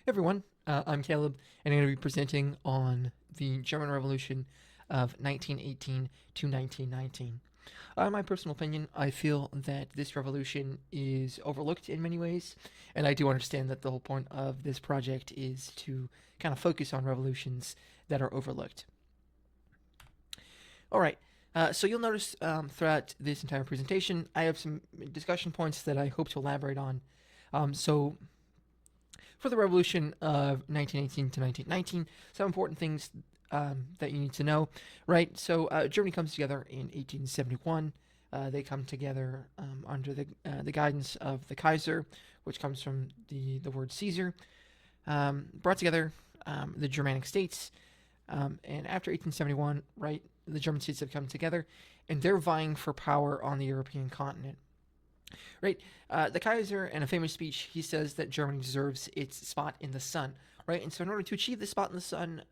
Everyone, I'm Caleb, and I'm going to be presenting on the German Revolution of 1918 to 1919. In my personal opinion, I feel that this revolution is overlooked in many ways, and I do understand that the whole point of this project is to kind of focus on revolutions that are overlooked. All right, so you'll notice throughout this entire presentation, I have some discussion points that I hope to elaborate on. So for the revolution of 1918 to 1919, some important things that you need to know, right? So Germany comes together in 1871. They come together under the guidance of the Kaiser, which comes from the word Caesar. Brought together the Germanic states, and after 1871, right, the German states have come together, and they're vying for power on the European continent. Right, the Kaiser, in a famous speech, he says that Germany deserves its spot in the sun. Right, and so in order to achieve this spot in the sun,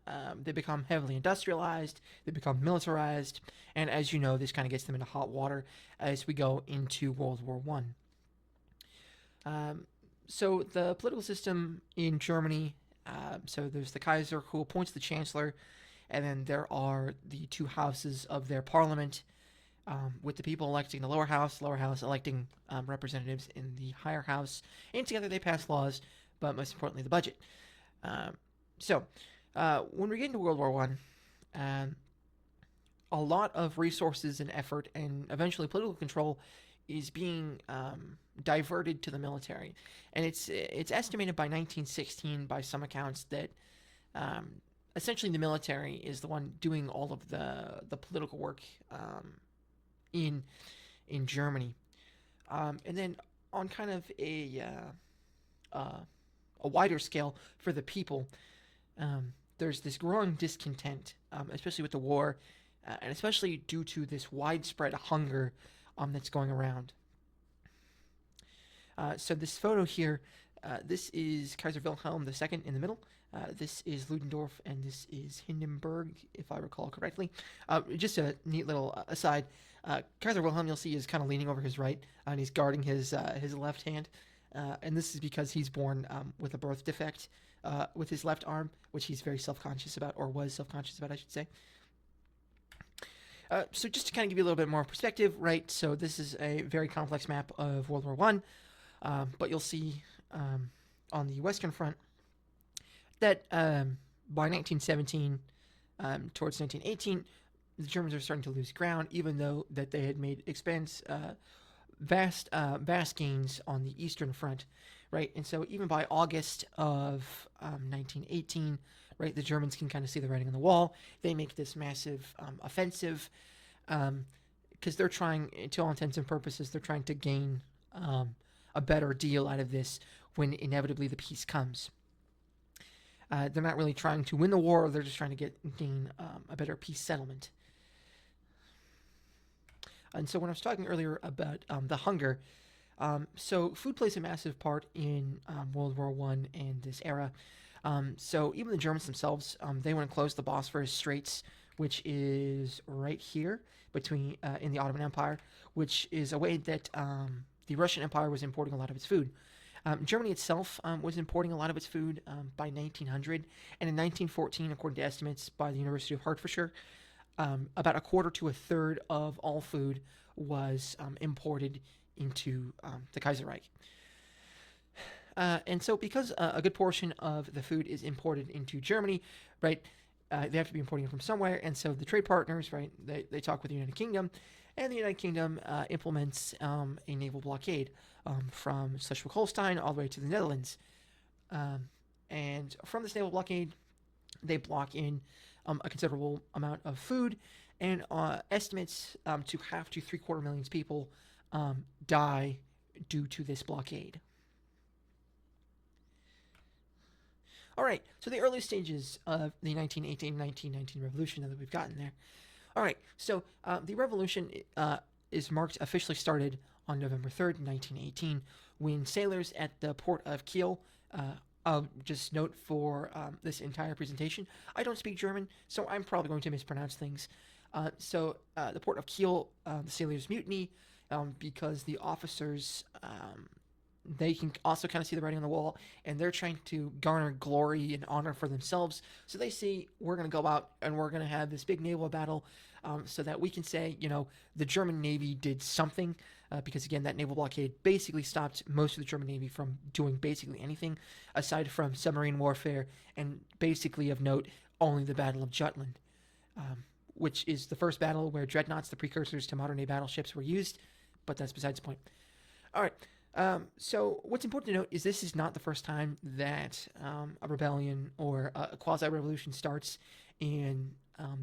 they become heavily industrialized, they become militarized, and as you know, this kind of gets them into hot water as we go into World War One. So the political system in Germany, so there's the Kaiser who appoints the chancellor, and then there are the two houses of their parliament, with the people electing the lower house electing representatives in the higher house, and together they pass laws, but most importantly, the budget. Um, so, when we get into World War One, a lot of resources and effort, and eventually political control, is being diverted to the military, and it's estimated by 1916 by some accounts that essentially the military is the one doing all of the political work in in Germany. And then on kind of a wider scale for the people, there's this growing discontent, especially with the war, and especially due to this widespread hunger that's going around. So this photo here, this is Kaiser Wilhelm II in the middle. This is Ludendorff, and this is Hindenburg, if I recall correctly. Just a neat little aside. Kaiser Wilhelm, you'll see, is kind of leaning over his right, and he's guarding his left hand. And this is because he's born with a birth defect with his left arm, which he's very self-conscious about, or was self-conscious about, I should say. So just to kind of give you a little bit more perspective, right? So this is a very complex map of World War One, but you'll see on the Western Front that by 1917, towards 1918, the Germans are starting to lose ground, even though that they had made vast gains on the Eastern Front, right? And so even by August of 1918, right, the Germans can kind of see the writing on the wall. They make this massive offensive because they're trying, to all intents and purposes, they're trying to gain a better deal out of this when inevitably the peace comes. They're not really trying to win the war; they're just trying to gain a better peace settlement. And so when I was talking earlier about the hunger, so food plays a massive part in World War One and this era. So even the Germans themselves, they want to close the Bosphorus Straits, which is right here between in the Ottoman Empire, which is a way that the Russian Empire was importing a lot of its food. Germany itself was importing a lot of its food by 1900, and in 1914, according to estimates by the University of Hertfordshire, about a quarter to a third of all food was imported into the Kaiserreich. And so, because a good portion of the food is imported into Germany, right, they have to be importing it from somewhere, and so the trade partners, right, they talk with the United Kingdom, and the United Kingdom implements a naval blockade from Schleswig-Holstein all the way to the Netherlands. And from this naval blockade, they block in a considerable amount of food, and estimates to half to 750,000 people die due to this blockade. All right, so the early stages of the 1918-1919 revolution, now that we've gotten there. All right, so the revolution is officially started on November 3rd, 1918, when sailors at the port of Kiel, I'll just note for this entire presentation, I don't speak German, so I'm probably going to mispronounce things. So the port of Kiel, the sailors mutiny because the officers they can also kind of see the writing on the wall, and they're trying to garner glory and honor for themselves. So they see, we're going to go out and we're going to have this big naval battle, so that we can say, the German Navy did something, because again, that naval blockade basically stopped most of the German Navy from doing basically anything aside from submarine warfare, and basically of note, only the Battle of Jutland, which is the first battle where dreadnoughts, the precursors to modern day battleships, were used, but that's besides the point. All right. So what's important to note is this is not the first time that a rebellion or a quasi-revolution starts in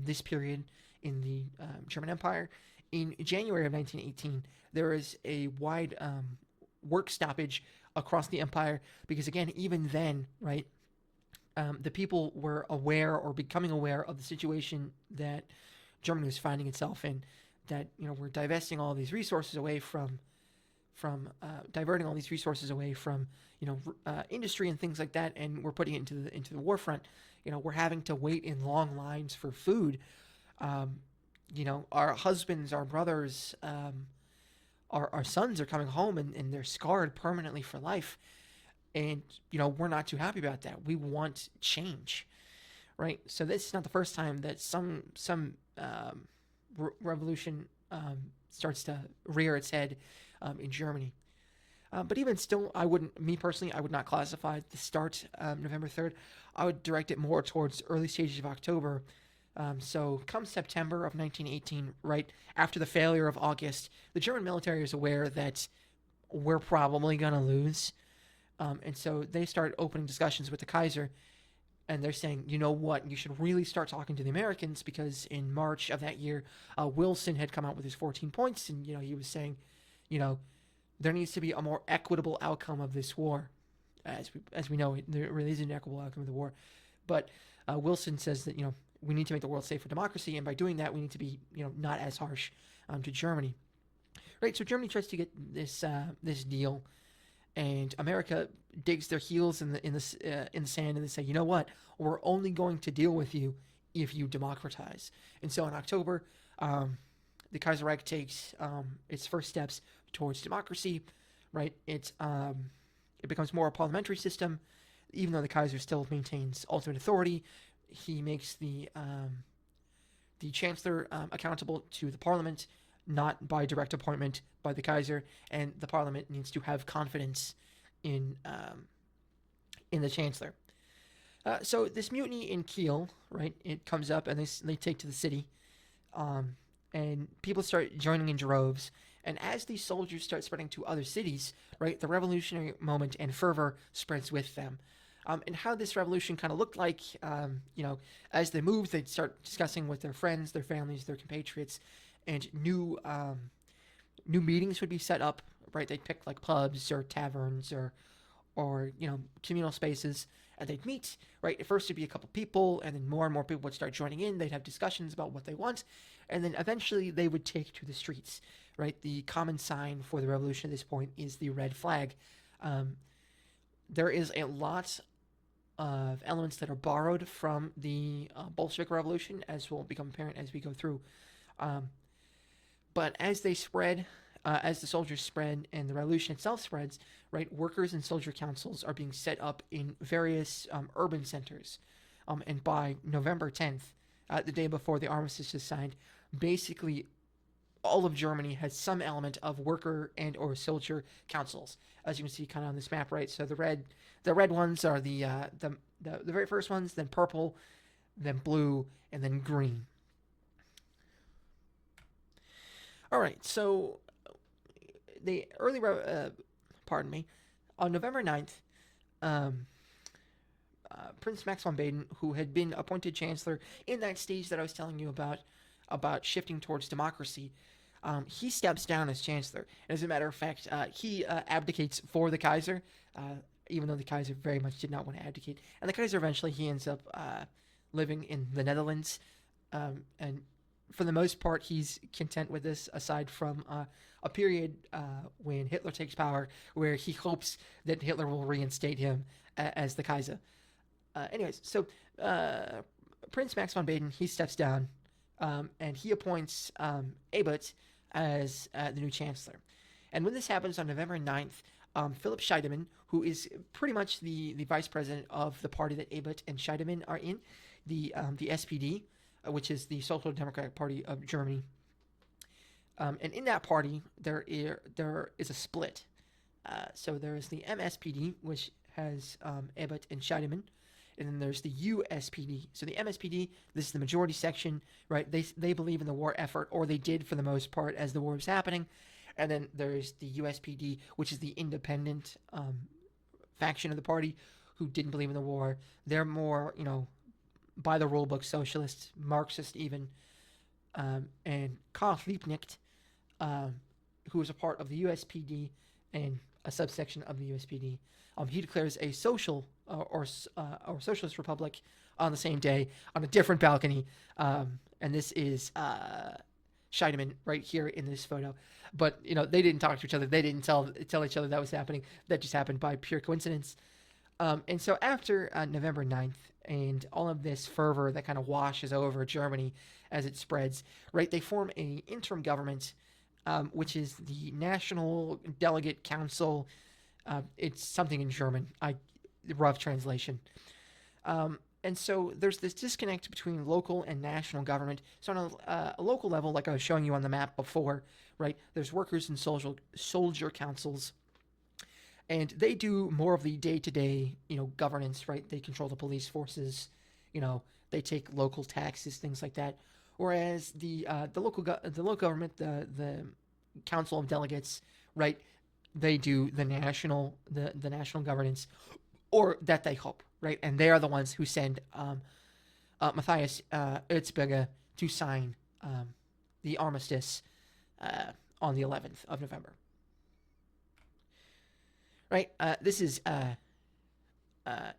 this period in the German Empire. In January of 1918, there is a wide work stoppage across the empire because, again, even then, right, the people were aware or becoming aware of the situation that Germany was finding itself in, that, we're divesting all these resources away from diverting all these resources away from industry and things like that, and we're putting it into the war front. We're having to wait in long lines for food. Our husbands, our brothers, our sons are coming home and they're scarred permanently for life, and we're not too happy about that. We want change, right? So this is not the first time that some revolution starts to rear its head in Germany. But even still, I would not classify the start, November 3rd. I would direct it more towards early stages of October. So come September of 1918, right after the failure of August, the German military is aware that we're probably going to lose. And so they start opening discussions with the Kaiser, and they're saying, you know what, you should really start talking to the Americans, because in March of that year, Wilson had come out with his 14 points, and, he was saying, there needs to be a more equitable outcome of this war. As we know, there really is an equitable outcome of the war. But Wilson says that, we need to make the world safe for democracy, and by doing that, we need to be, not as harsh to Germany. Right, so Germany tries to get this deal, and America digs their heels in the sand, and they say, you know what, we're only going to deal with you if you democratize. And so in October, the Kaiserreich takes its first steps towards democracy. Right, it becomes more a parliamentary system, even though the Kaiser still maintains ultimate authority. He makes the chancellor accountable to the parliament, not by direct appointment by the Kaiser, and the parliament needs to have confidence in the chancellor. So this mutiny in Kiel, right, it comes up, and they take to the city, and people start joining in droves. And as these soldiers start spreading to other cities, right, the revolutionary moment and fervor spreads with them. And how this revolution kind of looked like, as they moved, they'd start discussing with their friends, their families, their compatriots, and new meetings would be set up, right? They'd pick like pubs or taverns or communal spaces, and they'd meet, right? At first it'd be a couple people, and then more and more people would start joining in. They'd have discussions about what they want, and then eventually they would take to the streets, right? The common sign for the revolution at this point is the red flag. There is a lot of elements that are borrowed from the Bolshevik Revolution, as will become apparent as we go through. But as they spread, as the soldiers spread and the revolution itself spreads, right, workers and soldier councils are being set up in various urban centers. And by November 10th, the day before the armistice is signed, basically all of Germany has some element of worker and or soldier councils, as you can see kind of on this map, right? So the red ones are the very first ones, then purple, then blue, and then green. All right, so the early, on November 9th, Prince Max von Baden, who had been appointed chancellor in that stage that I was telling you about shifting towards democracy, he steps down as chancellor. And as a matter of fact, he abdicates for the Kaiser, even though the Kaiser very much did not want to abdicate. And the Kaiser eventually, he ends up living in the Netherlands, and for the most part, he's content with this, aside from a period when Hitler takes power, where he hopes that Hitler will reinstate him as the Kaiser. Anyways, so Prince Max von Baden, he steps down, and he appoints Ebert as the new chancellor. And when this happens on November 9th, Philip Scheidemann, who is pretty much the vice president of the party that Ebert and Scheidemann are in, the SPD, which is the Social Democratic Party of Germany. And in that party, there is a split. So there is the MSPD, which has Ebert and Scheidemann, and then there's the USPD. So the MSPD, this is the majority section, right? They believe in the war effort, or they did for the most part as the war was happening. And then there's the USPD, which is the independent faction of the party who didn't believe in the war. They're more, by the rule book socialists, Marxist even. And Karl Liebknecht, who is a part of the USPD and a subsection of the USPD, he declares a social or socialist republic on the same day on a different balcony. And this is Scheidemann right here in this photo. But, they didn't talk to each other. They didn't tell each other that was happening. That just happened by pure coincidence. And so after November 9th and all of this fervor that kind of washes over Germany as it spreads, right, they form an interim government, which is the National Delegate Council. It's something in German, rough translation. And so there's this disconnect between local and national government. So on a local level, like I was showing you on the map before, right, there's workers and soldier councils. And they do more of the day-to-day, governance, right? They control the police forces, they take local taxes, things like that. Whereas the local government, the Council of Delegates, right, they do the national governance, or that they hope, right? And they are the ones who send Matthias Erzberger to sign the armistice on the 11th of November. Right, this is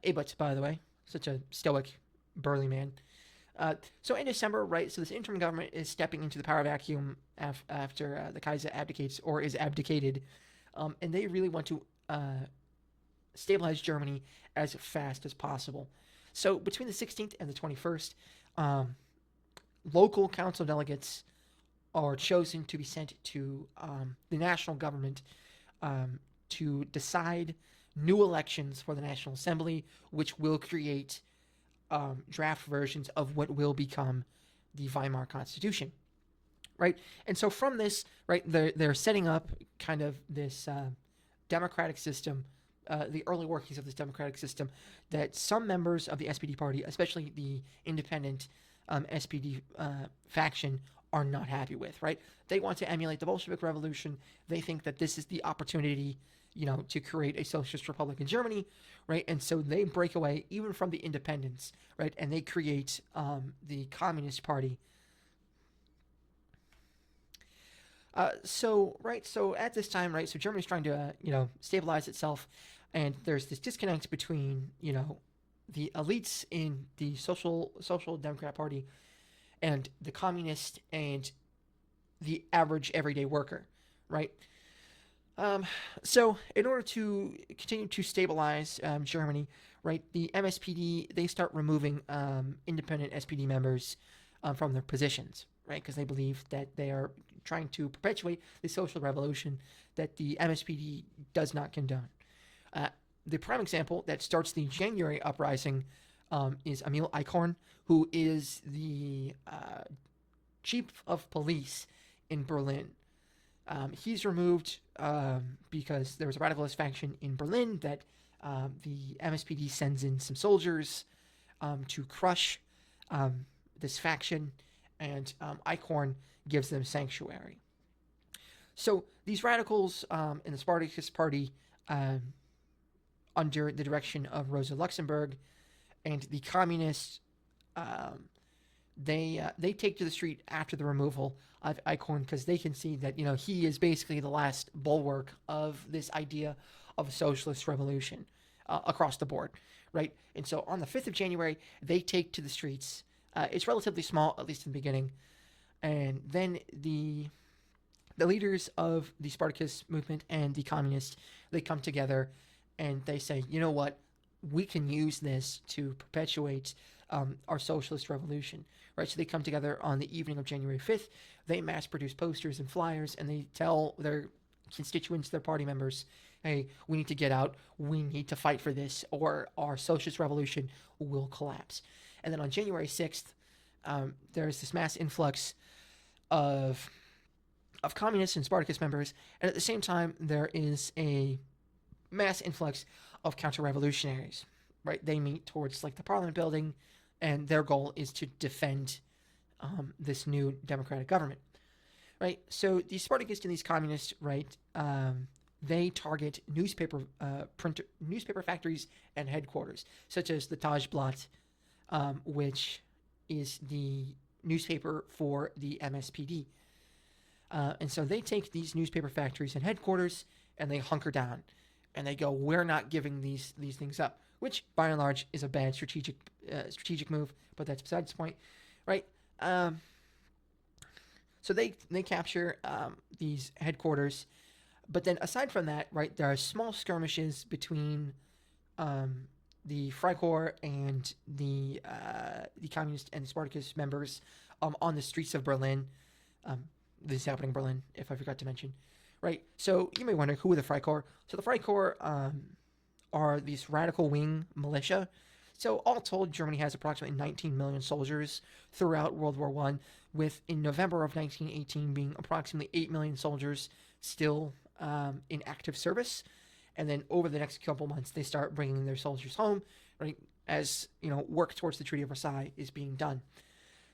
Ebert, by the way, such a stoic, burly man. So in December, right, so this interim government is stepping into the power vacuum after the Kaiser abdicates or is abdicated, and they really want to stabilize Germany as fast as possible. So between the 16th and the 21st, local council delegates are chosen to be sent to the national government to decide new elections for the National Assembly, which will create draft versions of what will become the Weimar Constitution, right? And so from this, right, they're setting up kind of this democratic system, the early workings of this democratic system that some members of the SPD party, especially the independent SPD faction, are not happy with, right? They want to emulate the Bolshevik Revolution. They think that this is the opportunity, to create a socialist republic in Germany, right? And so they break away even from the independents, right? And they create the Communist Party. So at this time, right, so Germany's trying to, stabilize itself, and there's this disconnect between, the elites in the Social Democrat Party and the communist and the average everyday worker, right? So in order to continue to stabilize Germany, right, the MSPD, they start removing independent SPD members from their positions, right, because they believe that they are trying to perpetuate the social revolution that the MSPD does not condone. The prime example that starts the January uprising is Emil Eichhorn, who is the chief of police in Berlin. He's removed because there was a radicalist faction in Berlin that the MSPD sends in some soldiers to crush this faction, and Eichhorn gives them sanctuary. So these radicals in the Spartacus Party, under the direction of Rosa Luxemburg, and the communists, they take to the street after the removal of Eichhorn because they can see that he is basically the last bulwark of this idea of a socialist revolution across the board, right? And so on the 5th of January, they take to the streets. It's relatively small, at least in the beginning, and then the leaders of the Spartacus movement and the communists, they come together and they say, you know what, we can use this to perpetuate our socialist revolution, right? So they come together on the evening of January 5th. They mass produce posters and flyers, and they tell their constituents, their party members, hey, we need to get out, we need to fight for this, or our socialist revolution will collapse. And then on January 6th, there's this mass influx of communists and Spartacus members, and at the same time, there is a mass influx of counter-revolutionaries. Right, they meet towards like the Parliament building, and their goal is to defend this new democratic government. Right, so these Spartacists and these communists, right, they target newspaper factories and headquarters, such as the Tajblatt, which is the newspaper for the MSPD. And so they take these newspaper factories and headquarters and they hunker down, and they go, "We're not giving these things up," which by and large is a bad strategic move, but that's besides the point, right? So they capture these headquarters, but then aside from that, right, there are small skirmishes between the Freikorps and the communist and Spartacus members on the streets of Berlin. This is happening in Berlin, if I forgot to mention, right? So you may wonder, who are the Freikorps? So the Freikorps are these radical wing militia. So all told, Germany has approximately 19 million soldiers throughout World War I, with in November of 1918 being approximately 8 million soldiers still in active service. And then over the next couple months, they start bringing their soldiers home, right, as, work towards the Treaty of Versailles is being done.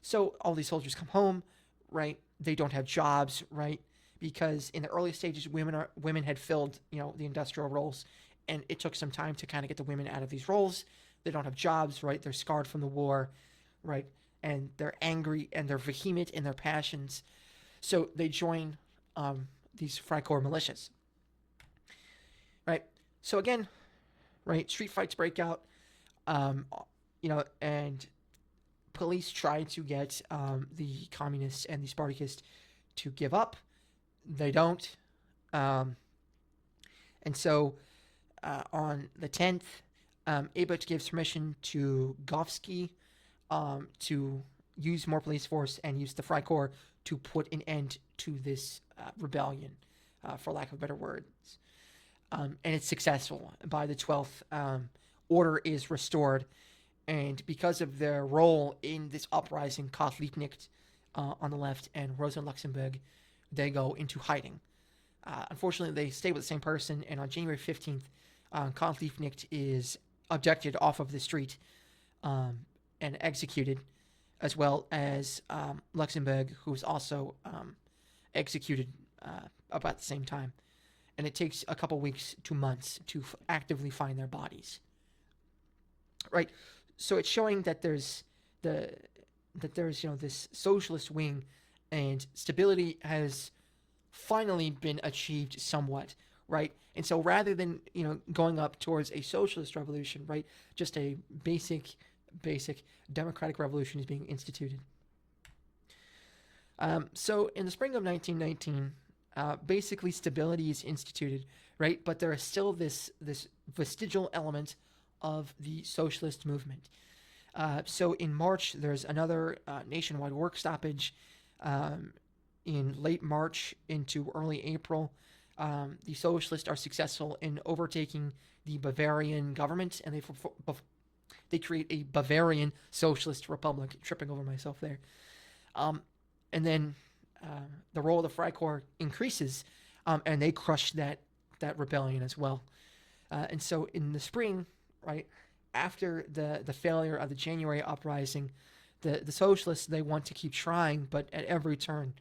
So all these soldiers come home, right? They don't have jobs, right? Because in the early stages, women had filled, the industrial roles, and it took some time to kind of get the women out of these roles. They don't have jobs, right? They're scarred from the war, right? And they're angry and they're vehement in their passions. So they join these Freikorps militias, right? So again, right, street fights break out, and police try to get the communists and the Spartacists to give up. They don't. And so on the 10th, Abut gives permission to Govsky to use more police force and use the Freikorps to put an end to this rebellion, for lack of better words. And it's successful. By the 12th, order is restored. And because of their role in this uprising, Karl Liebknecht on the left and Rosa Luxemburg, they go into hiding. Unfortunately, they stay with the same person, and on January 15th, Karl Liebknecht is abducted off of the street and executed, as well as Luxemburg, who was also executed about the same time. And it takes a couple weeks to months to actively find their bodies. Right, so it's showing that there's this socialist wing, and stability has finally been achieved somewhat, right? And so rather than going up towards a socialist revolution, right, just a basic democratic revolution is being instituted. So in the spring of 1919, basically stability is instituted, right? But there is still this vestigial element of the socialist movement. So in March, there's another nationwide work stoppage. In late March into early April, the socialists are successful in overtaking the Bavarian government, and they create a Bavarian Socialist Republic. Tripping over myself there. And then the role of the Freikorps increases, and they crush that rebellion as well. And so in the spring, right, after the failure of the January uprising, the socialists, they want to keep trying, but at every turn,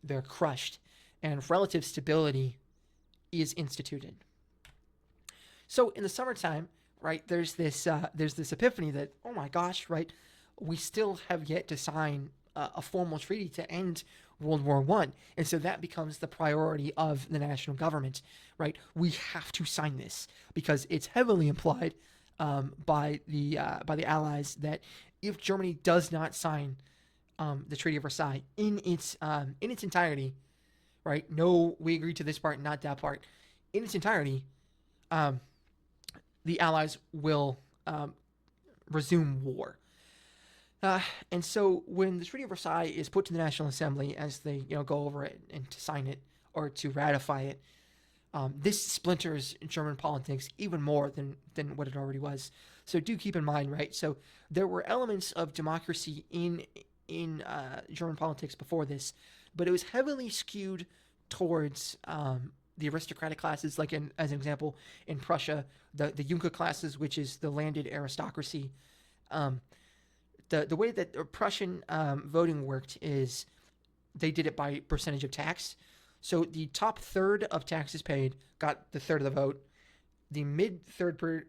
they're crushed, and relative stability is instituted. So in the summertime, right, there's this epiphany that, oh my gosh, right, we still have yet to sign a formal treaty to end World War I, and so that becomes the priority of the national government, right? We have to sign this because it's heavily implied by the Allies that if Germany does not sign the Treaty of Versailles in its entirety, right? No, we agree to this part, not that part. In its entirety, the Allies will resume war. And so when the Treaty of Versailles is put to the National Assembly as they go over it and to sign it or to ratify it, This splinters German politics even more than what it already was. So do keep in mind, right? So there were elements of democracy in German politics before this, but it was heavily skewed towards the aristocratic classes. Like as an example, in Prussia, the Junker classes, which is the landed aristocracy. Um, the way that Prussian voting worked is they did it by percentage of tax. So the top third of taxes paid got the third of the vote. The mid third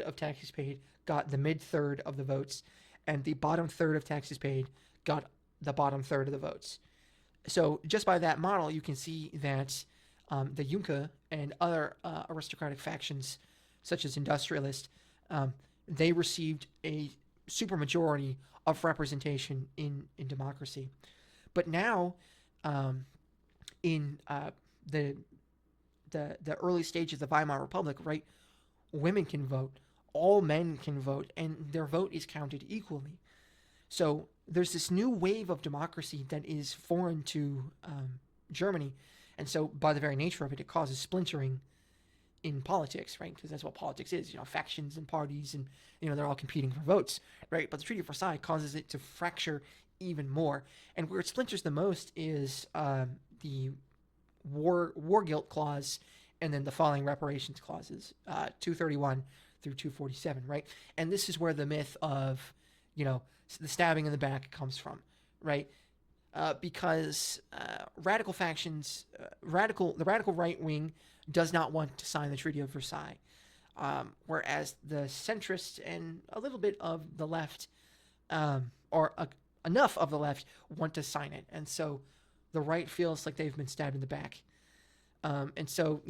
of taxes paid got the mid third of the votes, and the bottom third of taxes paid got the bottom third of the votes. So just by that model, you can see that the Junker and other aristocratic factions, such as industrialists, they received a supermajority of representation in democracy. But now, in the the early stages of the Weimar Republic, right, women can vote, all men can vote, and their vote is counted equally. So there's this new wave of democracy that is foreign to Germany, and so by the very nature of it, it causes splintering in politics, right? Because that's what politics is, factions and parties, and they're all competing for votes, right? But the Treaty of Versailles causes it to fracture even more, and where it splinters the most is the war guilt clause, and then the following reparations clauses, 231 through 247, right? And this is where the myth of, the stabbing in the back comes from, right? Because radical factions, the radical right wing does not want to sign the Treaty of Versailles, whereas the centrists and a little bit of the left, enough of the left, want to sign it, and so the right feels like they've been stabbed in the back, and so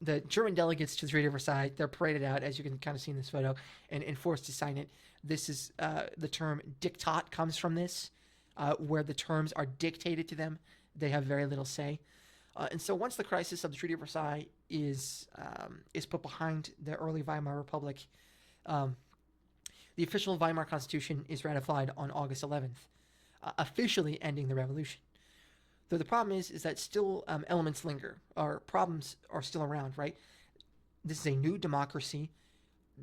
the German delegates to the Treaty of Versailles, they're paraded out, as you can kind of see in this photo, and forced to sign it. This is the term diktat comes from this, where the terms are dictated to them. They have very little say. And so once the crisis of the Treaty of Versailles is put behind the early Weimar Republic, the official Weimar Constitution is ratified on August 11th, officially ending the revolution. Though the problem is that still elements linger, or problems are still around, right? This is a new democracy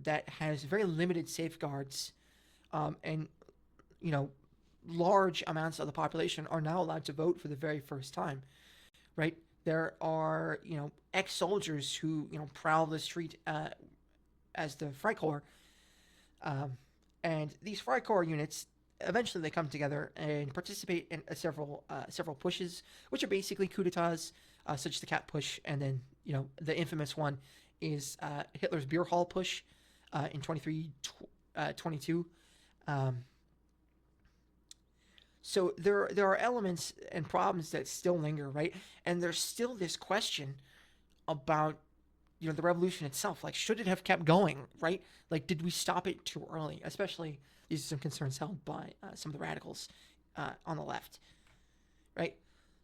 that has very limited safeguards, and large amounts of the population are now allowed to vote for the very first time, right? There are ex-soldiers who prowl the street as the Freikorps, and these Freikorps units eventually they come together and participate in several pushes, which are basically coups d'etats, such as the Cat Push, and then the infamous one is Hitler's beer hall push in 23-22. So there are elements and problems that still linger, right? And there's still this question about the revolution itself. Like, should it have kept going, right? Like, did we stop it too early? Especially, these are some concerns held by some of the radicals on the left, right?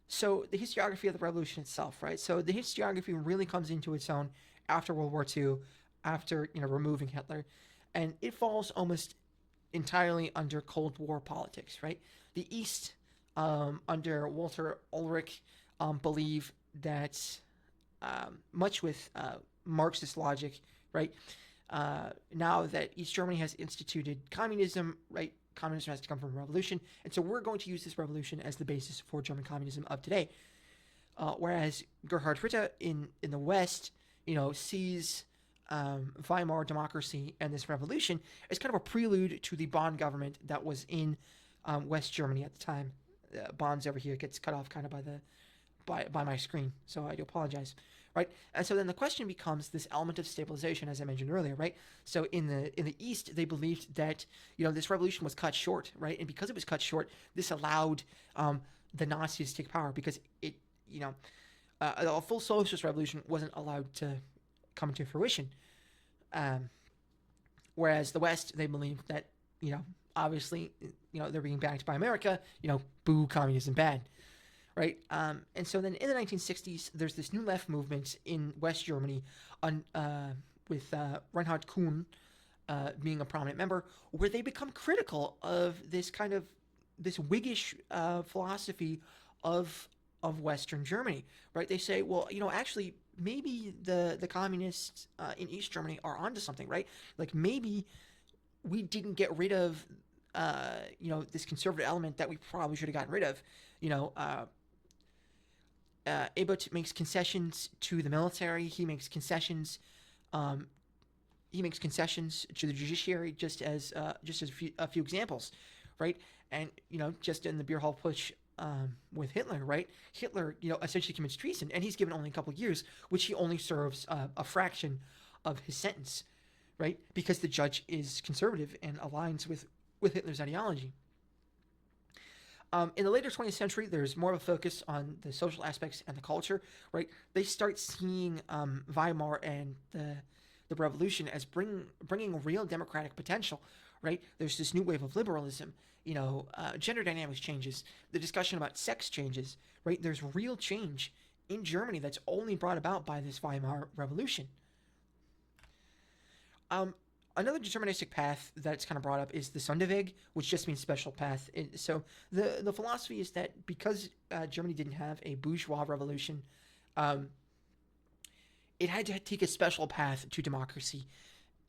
So the historiography of the revolution itself, right? So the historiography really comes into its own after World War II, after removing Hitler, and it falls almost entirely under Cold War politics, right? The East, under Walter Ulrich, believe that much with Marxist logic, right? Now that East Germany has instituted communism, right? Communism has to come from a revolution, and so we're going to use this revolution as the basis for German communism of today. Whereas Gerhard Ritter in the West, sees Weimar democracy and this revolution as kind of a prelude to the Bonn government that was in West Germany at the time. Bonn's over here gets cut off kind of by my screen, so I do apologize, right? And so then the question becomes this element of stabilization, as I mentioned earlier, right? So in the East, they believed that this revolution was cut short, right? And because it was cut short, this allowed the Nazis to take power, because it a full socialist revolution wasn't allowed to come to fruition. Whereas the West, they believed that obviously they're being backed by America, boo, communism bad. Right, and so then in the 1960s, there's this new left movement in West Germany, with Reinhard Kuhn being a prominent member, where they become critical of this kind of this Whiggish philosophy of of Western Germany, right? They say, well, actually, maybe the communists in East Germany are onto something, right? Like maybe we didn't get rid of this conservative element that we probably should have gotten rid of. You know, Ebert makes concessions to the military. He makes concessions. Um, he makes concessions to the judiciary, just as a few examples, right? And just in the beer hall putsch with Hitler, right? Hitler, essentially commits treason, and he's given only a couple of years, which he only serves a fraction of his sentence, right? Because the judge is conservative and aligns with Hitler's ideology. In the later 20th century, there's more of a focus on the social aspects and the culture, right? They start seeing Weimar and the revolution as bringing real democratic potential, right? There's this new wave of liberalism, gender dynamics changes, the discussion about sex changes, right? There's real change in Germany that's only brought about by this Weimar Revolution. Um, Another deterministic path that's kind of brought up is the Sonderweg, which just means special path. So the philosophy is that because Germany didn't have a bourgeois revolution, um, it had to take a special path to democracy,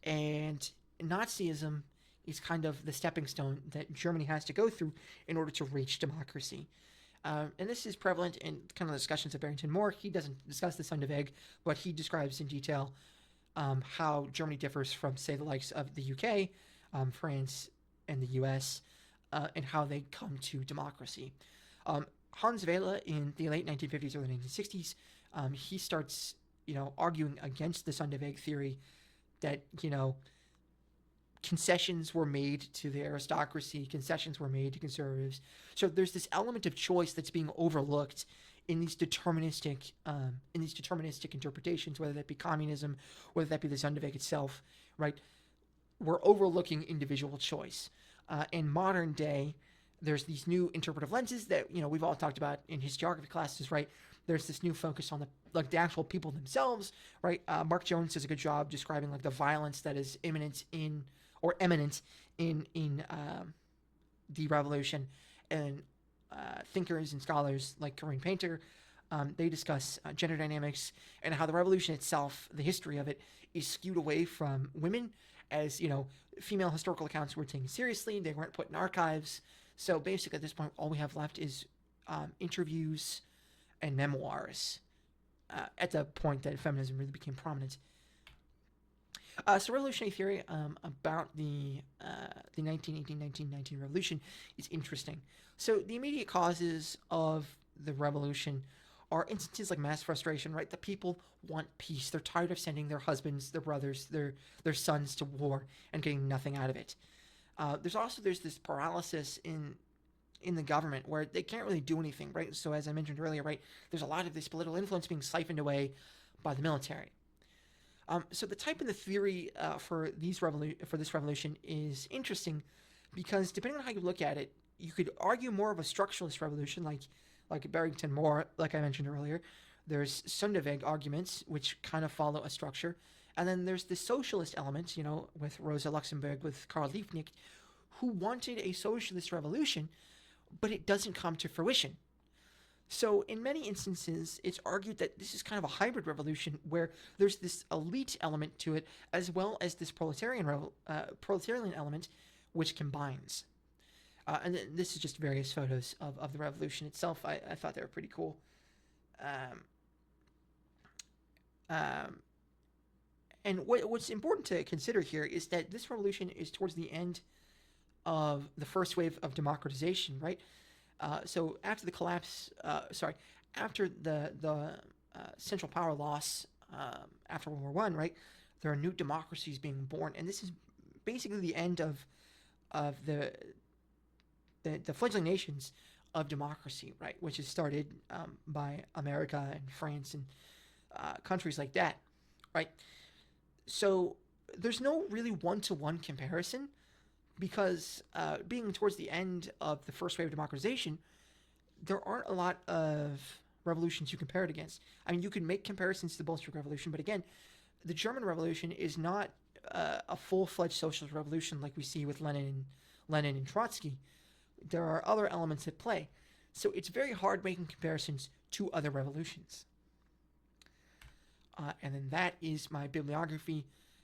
and Nazism is kind of the stepping stone that Germany has to go through in order to reach democracy. And this is prevalent in kind of the discussions of Barrington Moore. He doesn't discuss the Sonderweg, but he describes in detail how Germany differs from, say, the likes of the UK, France, and the US, and how they come to democracy. Hans Welle in the late 1950s, early 1960s, he starts, arguing against the Sonderweg theory that, concessions were made to the aristocracy, concessions were made to conservatives. So there's this element of choice that's being overlooked in these deterministic interpretations, whether that be communism, whether that be the Sonderweg itself, right? We're overlooking individual choice. In modern day, there's these new interpretive lenses that we've all talked about in historiography classes, right? There's this new focus on the actual people themselves, right? Mark Jones does a good job describing the violence that is eminent in the revolution, and thinkers and scholars like Corinne Painter, they discuss gender dynamics and how the revolution itself, the history of it, is skewed away from women, as female historical accounts were taken seriously. They weren't put in archives. So basically, at this point, all we have left is interviews and memoirs. At the point that feminism really became prominent. So revolutionary theory about the 1918-1919 revolution is interesting. So the immediate causes of the revolution are instances like mass frustration, right? The people want peace. They're tired of sending their husbands, their brothers, their sons to war and getting nothing out of it. There's this paralysis in the government where they can't really do anything, right? So as I mentioned earlier, right, there's a lot of this political influence being siphoned away by the military. So the type and the theory for this revolution is interesting because depending on how you look at it, you could argue more of a structuralist revolution like Barrington Moore, like I mentioned earlier. There's Sonderweg arguments, which kind of follow a structure. And then there's the socialist element, with Rosa Luxemburg, with Karl Liebknecht, who wanted a socialist revolution, but it doesn't come to fruition. So in many instances, it's argued that this is kind of a hybrid revolution where there's this elite element to it, as well as this proletarian element, which combines. And this is just various photos of the revolution itself. I thought they were pretty cool. And what's important to consider here is that this revolution is towards the end of the first wave of democratization, right? So after the collapse, after the central power loss after World War One, right? There are new democracies being born, and this is basically the end of the fledgling nations of democracy, right? Which is started by America and France and countries like that, right? So there's no really one-to-one comparison because being towards the end of the first wave of democratization, there aren't a lot of revolutions you compare it against. I mean, you can make comparisons to the Bolshevik Revolution, but again, the German Revolution is not a full-fledged socialist revolution like we see with Lenin and Trotsky. There are other elements at play. So it's very hard making comparisons 2 other revolutions. And then that is my bibliography